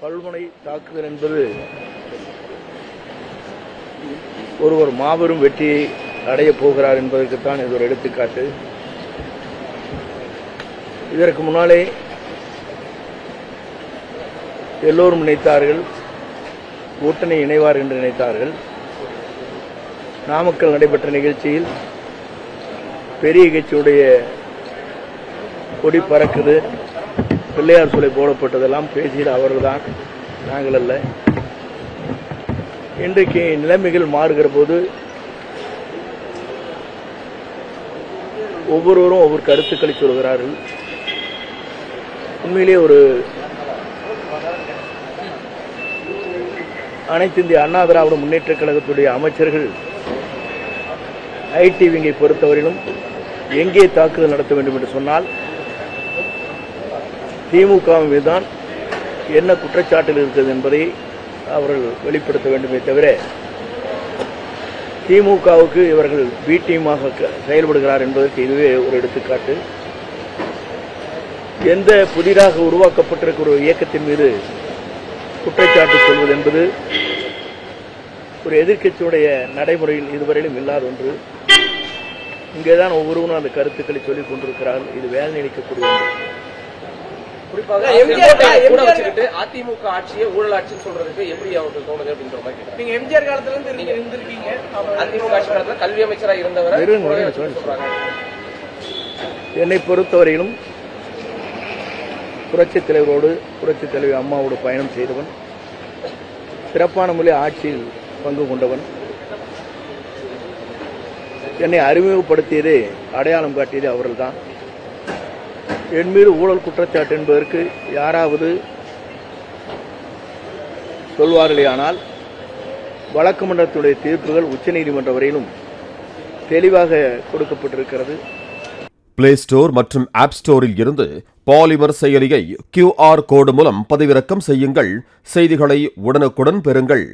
பல்முனை தாக்குதல் என்பது ஒருவர் மாபெரும் வெற்றியை அடையப் போகிறார் என்பதற்குத்தான் இது ஒரு எடுத்துக்காட்டு. இதற்கு முன்னாலே எல்லோரும் நினைத்தார்கள் கூட்டணி இணைவார் என்று நினைத்தார்கள். நாமக்கல் நடைபெற்ற நிகழ்ச்சியில் பெரிய கட்சியுடைய கொடி பறக்குது, பிள்ளையார் சூளை போடப்பட்டதெல்லாம் பேசியது அவர்கள்தான், நாங்கள் அல்ல. இன்றைக்கு நிலைமைகள் மாறுகிற போது ஒவ்வொருவரும் ஒவ்வொரு கருத்துக்களை சொல்கிறார்கள். உண்மையிலே ஒரு அனைத்து இந்திய அண்ணா திராவிட முன்னேற்ற கழகத்துடைய அமைச்சர்கள் ஐடி விங்கை பொறுத்தவரையிலும் எங்கே தாக்குதல் நடத்த வேண்டும் என்று சொன்னால் திமுக மீதுதான் என்ன குற்றச்சாட்டில் இருக்கிறது என்பதை அவர்கள் வெளிப்படுத்த வேண்டுமே தவிர திமுகவுக்கு இவர்கள் பி டீமாக செயல்படுகிறார் என்பதற்கு இதுவே ஒரு எடுத்துக்காட்டு. எந்த புதிதாக உருவாக்கப்பட்டிருக்கிற ஒரு இயக்கத்தின் மீது குற்றச்சாட்டு சொல்வது என்பது ஒரு எதிர்க்கட்சியுடைய நடைமுறையில் இதுவரையிலும் இல்லாத ஒன்று. இங்கேதான் ஒவ்வொருவரும் அந்த கருத்துக்களை சொல்லிக் கொண்டிருக்கிறார்கள். இது வேலை நினைக்கக்கூடிய ஒன்று. குறிப்பாக அதிமுக ஆட்சியை ஊழல் ஆட்சின்னு சொல்றதுக்கு எப்படி அவருக்கு தோணுது அப்படின்ற மாதிரி நீங்க எம்ஜிஆர் காலத்துல இருந்து இருந்திருக்கீங்க. அதிமுக ஆட்சி காலத்துல கல்வி அமைச்சராக இருந்தவர். என்னை பொறுத்தவரையிலும் புரட்சித் தலைவரோடு புரட்சித் தலைவி அம்மாவோடு பயணம் செய்தவன், சிறப்பான முறையில் ஆட்சியில் பங்கு கொண்டவன். என்னை அறிமுகப்படுத்தியதே அடையாளம் காட்டியதே அவர்கள்தான். என் மீது ஊழல் குற்றச்சாட்டு என்பதற்கு யாராவது சொல்வார்களேயானால் வழக்கு மன்றத்துடைய தீர்ப்புகள் உச்சநீதிமன்றம் வரையிலும் தெளிவாக கொடுக்கப்பட்டிருக்கிறது. பிளே ஸ்டோர் மற்றும் ஆப் ஸ்டோரில் இருந்து பாலிமர் செயலியை QR கோடு மூலம் பதிவிறக்கம் செய்யுங்கள். செய்திகளை உடனுக்குடன் பெறுங்கள்.